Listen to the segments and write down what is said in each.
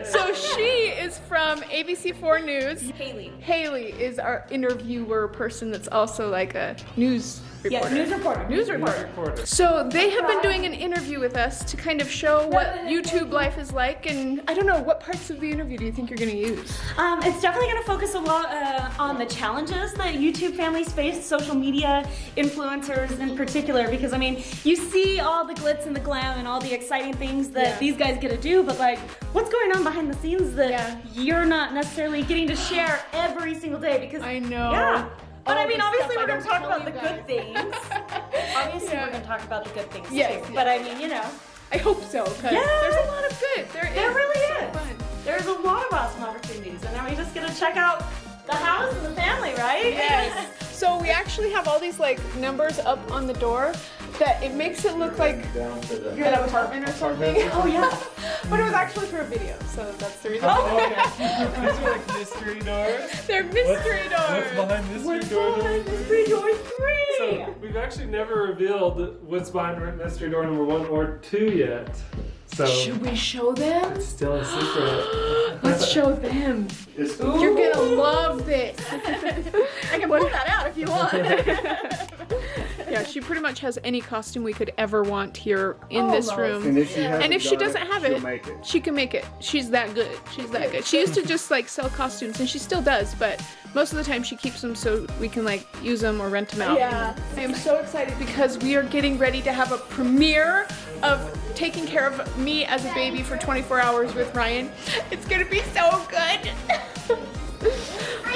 So she is from ABC4 News. Haley. Haley is our interviewer person that's also like a news reporter. Yeah, news reporter. News reporter. So they have been doing an interview with us to kind of show what YouTube life is like, and I don't know, what parts of the interview do you think you're gonna use? It's definitely going to focus a lot on the challenges that YouTube families face, social media influencers in particular, because I mean, you see all the glitz and the glam and all the exciting things that these guys get to do, but like, what's going on behind the scenes that you're not necessarily getting to share every single day? Because I know. Yeah. But I mean, obviously we're going going to talk about the good things. Obviously we're going to talk about the good things too. But I mean, you know. I hope so, because there's a lot of good. There really so is. Fun. There's a lot of awesome opportunities, and now we just get to check out the house and the family, right? Yes. So we actually have all these like numbers up on the door that it makes it look like you're in an apartment or something. Oh yeah. But it was actually for a video, so that's the reason. Oh, okay. These are like mystery doors. They're mystery doors. What's behind mystery door number 3? Mystery door 3? So we've actually never revealed what's behind mystery door number 1 or 2 yet. So should we show them? it's still a secret. Let's show them. You're gonna love this. I can pull that out if you want. Yeah, she pretty much has any costume we could ever want here in this room. And if she doesn't have it, she can make it. She's that good. She's that good. She used to just like sell costumes, and she still does, but most of the time she keeps them so we can like use them or rent them out. Yeah. I am so excited because we are getting ready to have a premiere of taking care of me as a baby for 24 hours with Ryan. It's gonna be so good.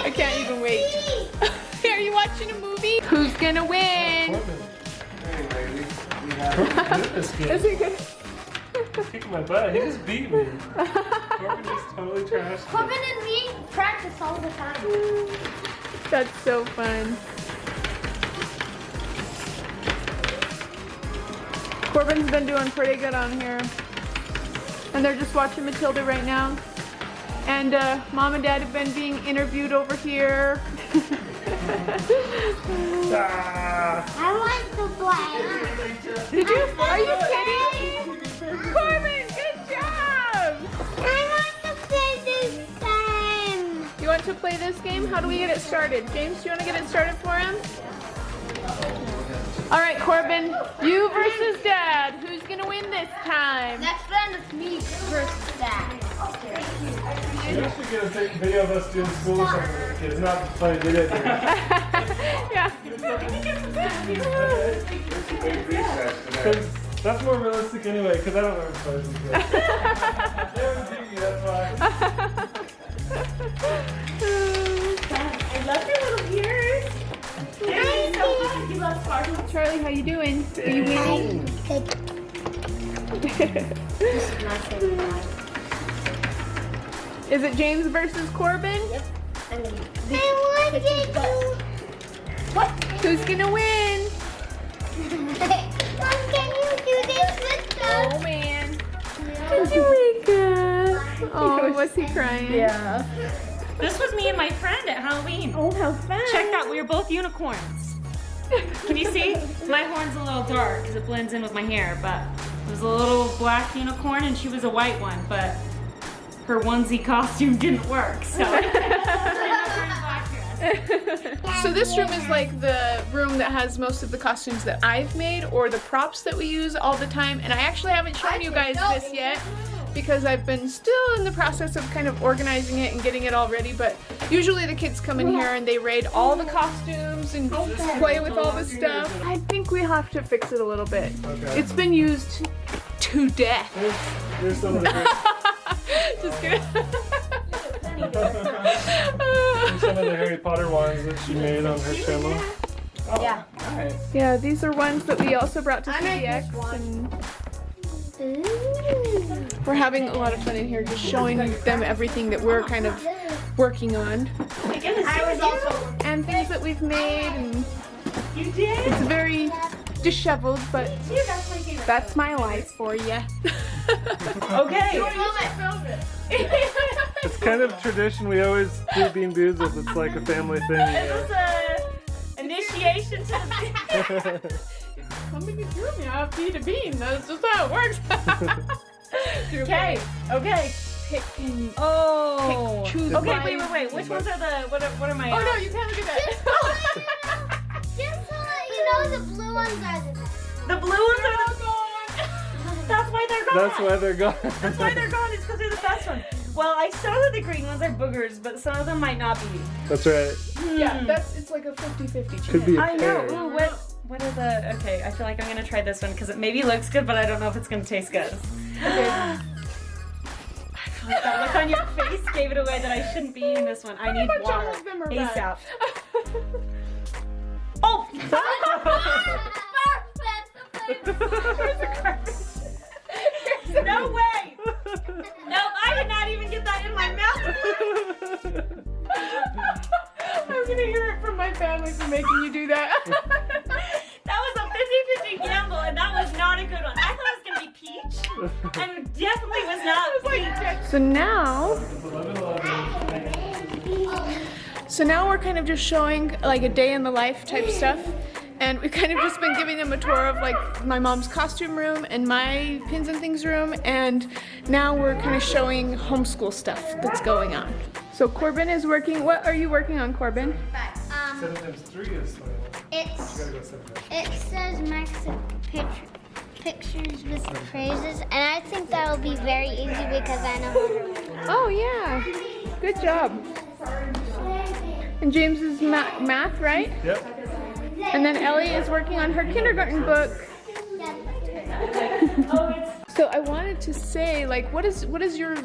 I can't even wait. Are you watching a movie? Who's gonna win? This game. Is it good? He's kicking my butt. He just beat me. Corbin just totally trashed me. Corbin and me practice all the time. That's so fun. Corbin's been doing pretty good on here. And they're just watching Matilda right now. And Mom and Dad have been being interviewed over here. I want to play. Did you? Are you kidding? Corbin, good job! I want to play this game. You want to play this game? How do we get it started? James, do you want to get it started for him? All right, Corbin, you versus Dad. Who's gonna win this time? Next round is me versus Dad. You actually get a video of us doing school or something with the kids, not playing video games. Yeah. Because that's more realistic anyway, because I don't know how to play with kids. They haven't beat me, that's why. I love your little ears. They're so fun. You love sparkles. Charlie, how you doing? Are you winning? This is my favorite one. Is it James versus Corbin? Yep. I want to. What? Who's gonna win? Mom, can you do this with us? Oh man. Did you wake up? Oh, was he crying? Yeah. This was me and my friend at Halloween. Oh, how fun. Check that, we were both unicorns. Can you see? My horn's a little dark because it blends in with my hair, but it was a little black unicorn and she was a white one, but her onesie costume didn't work, so. So this room is like the room that has most of the costumes that I've made or the props that we use all the time, and I actually haven't shown you guys this yet because I've been still in the process of kind of organizing it and getting it all ready, but usually the kids come in here and they raid all the costumes and play with all the stuff. I think we have to fix it a little bit. Okay. It's been used to death. There's some of the Just kidding. There's some of the Harry Potter ones that she made on her channel. Oh, Yeah. nice. Yeah, these are ones that we also brought to I made CDX, this one. and Ooh. we're having a lot of fun in here, just showing them everything that we're kind of working on, I was also. and things that we've made, and You did? it's very disheveled, but Yeah, that's my favorite. that's my life for you. Okay. It's kind of tradition. We always do Bean Boozled. It's like a family thing. This is a initiation to the Somebody threw me off bean to bean. That's just how it works. Okay, okay. pick and Oh. choose. Okay, wait. Which ones are the, what are my... Oh no, you can't look at that. Just to let you know, the blue ones are the best. The blue ones are the... That's why they're gone. That's why they're gone. That's why they're gone, is because they're the best ones. Well, I saw that the green ones are boogers, but some of them might not be. That's right. Yeah, it's like a 50-50 chance. Could be a I know. pear. Ooh, what are the... Okay, I feel like I'm going to try this one because it maybe looks good, but I don't know if it's going to taste good. Okay. I feel like that look on your face gave it away that I shouldn't be eating this one. I need much water all of them are bad. ASAP. Oh! No way! Nope, I did not even get that in my mouth. I'm gonna hear it from my family for making you do that. That was a 50-50 gamble, and that was not a good one. I thought it was gonna be peach, and it definitely was not peach. So now we're kind of just showing like a day in the life type stuff. And we've kind of just been giving them a tour of like my mom's costume room and my pins and things room. And now we're kind of showing homeschool stuff that's going on. So Corbin is working. What are you working on, Corbin? 7 times 3 is 21. You gotta go 7 times. It says max pictures with phrases, and I think that'll be very easy because I know how to read. Oh yeah, good job. And James is math, right? Yep. And then Ellie is working on her kindergarten book. So I wanted to say, like, what is your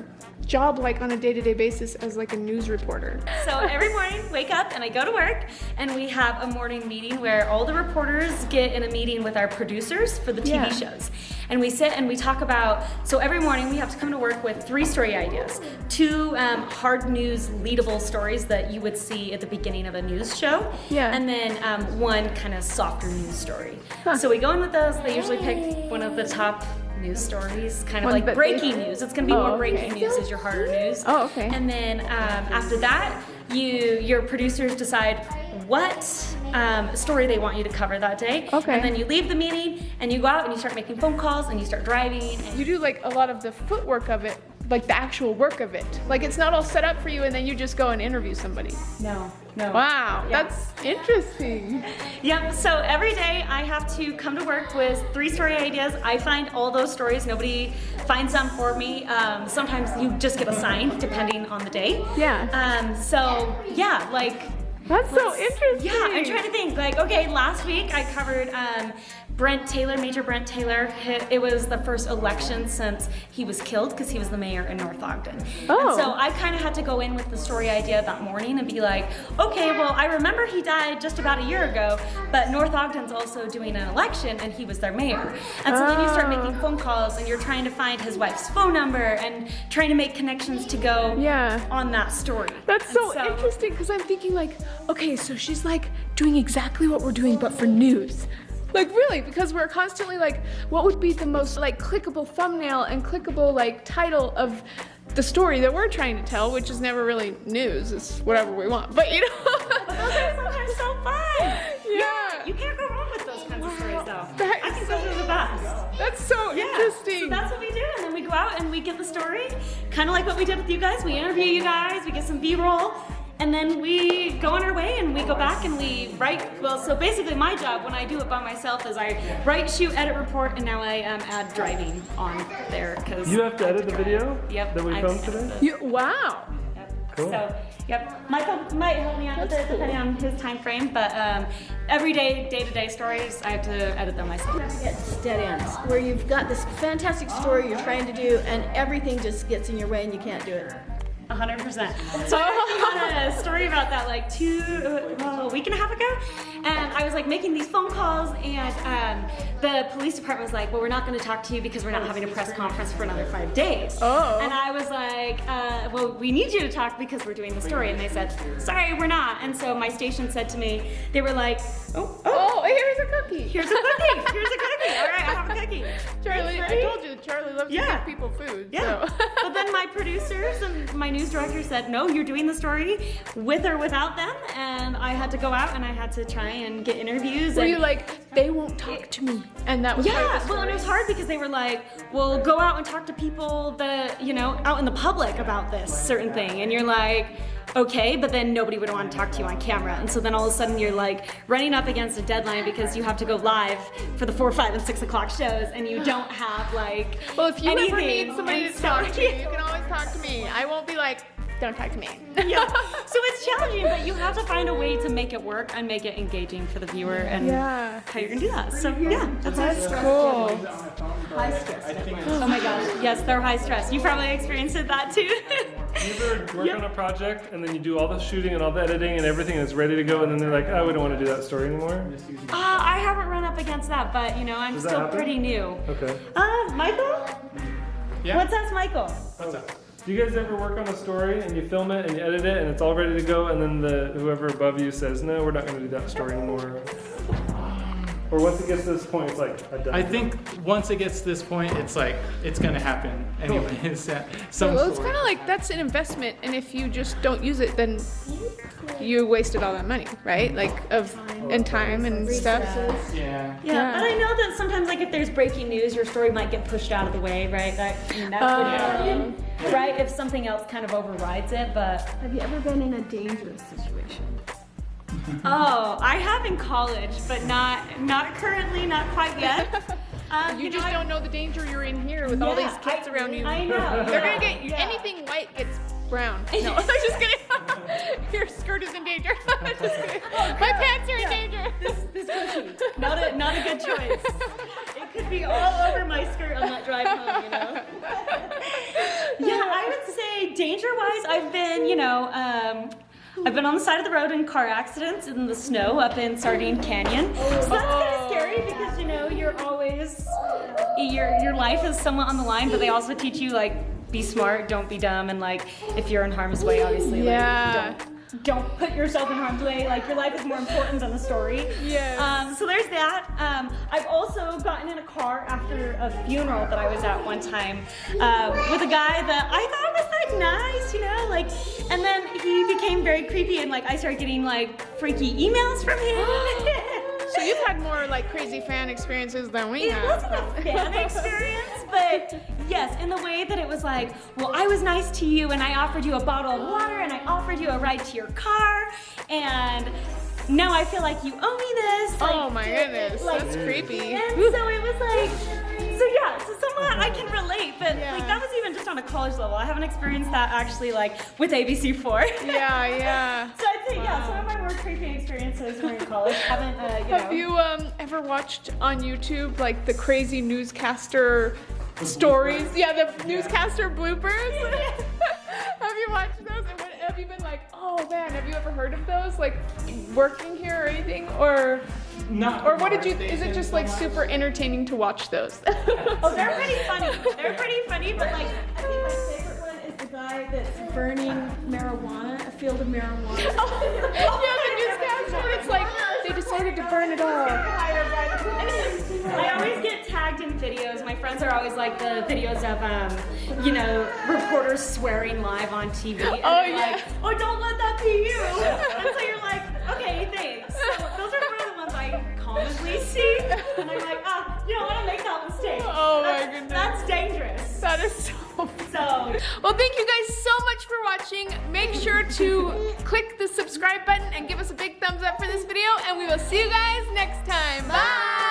job like on a day-to-day basis as like a news reporter? So every morning, wake up and I go to work, and we have a morning meeting where all the reporters get in a meeting with our producers for the TV shows. And we sit and we talk about, so every morning we have to come to work with 3 story ideas. 2 hard news leadable stories that you would see at the beginning of a news show. Yeah. And then 1 kind of softer news story. So we go in with those. They usually pick one of the top news stories, kind of One like that breaking news. It's gonna be more breaking okay. news as your harder news. Oh, okay. And then after that, your producers decide what story they want you to cover that day. Okay. And then you leave the meeting and you go out and you start making phone calls and you start driving. And You do like a lot of the footwork of it, like the actual work of it. Like it's not all set up for you and then you just go and interview somebody. no. Wow, Yeah. that's interesting. Yep, so every day I have to come to work with 3 story ideas. I find all those stories, nobody finds them for me. Sometimes you just get assigned depending on the day. Yeah. So yeah, like. That's so interesting. Yeah, I'm trying to think. Like, okay, last week I covered Major Brent Taylor. It was the first election since he was killed because he was the mayor in North Ogden. Oh. And so I kind of had to go in with the story idea that morning and be like, okay, well, I remember he died just about a year ago, but North Ogden's also doing an election and he was their mayor. And so then you start making phone calls and you're trying to find his wife's phone number and trying to make connections to go on that story. That's so interesting because I'm thinking like, okay, so she's like doing exactly what we're doing but for news. Like really, because we're constantly like, what would be the most like clickable thumbnail and clickable like title of the story that we're trying to tell, which is never really news, it's whatever we want. But you know. But those are sometimes so fun. Yeah. You can't go wrong with those kinds of stories though. That I is think so- those are the best. That's so interesting. So that's what we do, and then we go out and we get the story, kind of like what we did with you guys. We interview you guys, we get some B-roll, and then we go on our way and we go back and we write. Well, so basically my job when I do it by myself is I write, shoot, edit, report, and now I add driving on there because You have to edit the video Yep, that we I filmed have today? to- Wow. Yep. Cool. So, yep, Michael might help me out with it depending on his time frame, but every day-to-day stories, I have to edit them myself. It's dead ends where you've got this fantastic story you're trying to do and everything just gets in your way and you can't do it. 100%. So I actually got a story about that like a week and a half ago, and I was like making these phone calls, and the police department was like, well, we're not going to talk to you because we're not having a press conference for another 5 days. Oh. And I was like, well, we need you to talk because we're doing the story, and they said, sorry, we're not. And so my station said to me, they were like, oh, here's a cookie. Here's a cookie. Here's a cookie. All right, I have a cookie. Charlie, Thanks, I Freddie. told you Charlie loves to give people food. Yeah. So. But then my producers and my news director said, no, you're doing the story with or without them. And I had to go out and I had to try and get interviews. Were and you like, they won't talk to me? And that was part of the yeah, story. well, and it was hard because they were like, well, go out and talk to people that, you know, out in the public about this certain thing. And you're like, okay, but then nobody would want to talk to you on camera. And so then all of a sudden you're like running up against a deadline because you have to go live for the 4, 5, and 6 o'clock shows and you don't have like Well, if you ever anything. need somebody And to so- talk to, you can always talk to me. I won't be like, don't talk to me. Yeah, so it's challenging, but you have to find a way to make it work and make it engaging for the viewer and Yeah. how you're gonna do that. So yeah, that's Cool. High stress. Oh my gosh, yes, they're high stress. You probably experienced that too. You ever work on a project and then you do all the shooting and all the editing and everything is ready to go and then they're like, oh, we don't want to do that story anymore? I haven't run up against that, but you know, I'm Does that still happen? pretty new. Okay. Michael? Yeah. What's that, Michael? What's up? Do you guys ever work on a story and you film it and you edit it and it's all ready to go and then whoever above you says, no, we're not going to do that story anymore? Or once it gets to this point, it's like, I'm done. I think once it gets to this point, it's like, it's gonna happen anyways. Some Well, it's sort. kind of like that's an investment, and if you just don't use it, then you wasted all that money, right? Like and time and stuff. Yeah. Yeah, but I know that sometimes, like, if there's breaking news, your story might get pushed out of the way, right? That could happen, right? If something else kind of overrides it, but Have you ever been in a dangerous situation? oh, I have in college, but not currently, not quite yet. You just don't know the danger you're in here with all these kids around you. I know. They're gonna get anything white gets brown. No, I'm just kidding. Your skirt is in danger. I'm just kidding. My pants are in danger. This cookie, not a good choice. It could be all over my skirt on that drive home, you know. Yeah, I would say danger-wise, I've been, you know, I've been on the side of the road in car accidents in the snow up in Sardine Canyon. So that's kind of scary because, you know, you're always, your life is somewhat on the line, but they also teach you, like, be smart, don't be dumb, and, like, if you're in harm's way, obviously, Yeah. like, don't put yourself in harm's way. Like, your life is more important than the story. Yes. So there's that. I've also gotten in a car after a funeral that I was at one time with a guy that I thought was like nice, you know, like, and then he became very creepy and like I started getting like freaky emails from him. So you've had more like crazy fan experiences than we It have. wasn't a fan experience, but yes, in the way that it was like, well, I was nice to you and I offered you a bottle of water and I offered you a ride to your car and now I feel like you owe me this. Like, Oh my goodness, like, that's creepy. And so it was like, so yeah, so somewhat I can relate, but like that was even just on a college level. I haven't experienced that actually like with ABC4. Yeah. So I'd say yeah, some of my more creepy experiences were in college. Haven't Have you ever watched on YouTube like the crazy newscaster stories? Yeah, the newscaster bloopers. Have you watched those? And have you been like, oh man, have you ever heard of those? Like working here or anything? Or what did you? Is it just like super entertaining to watch those? Oh, they're pretty funny. They're pretty funny, but like I think my favorite one is the guy that's burning marijuana, a field of marijuana. Yeah, the newscaster. And it's like they decided to burn it all. I always get tagged in videos. My friends are always like the videos of, you know, reporters swearing live on TV. And Oh, they're yeah. like, oh, don't let that be you. And so you're like, okay, thanks. So those are one of the ones I commonly see. And I'm like, you don't want to make that mistake. Oh my goodness. That's dangerous. That is so. So, Well, thank you guys so much for watching. Make sure to click the subscribe button and give us a big thumbs up for this video, and we will see you guys next time. Bye!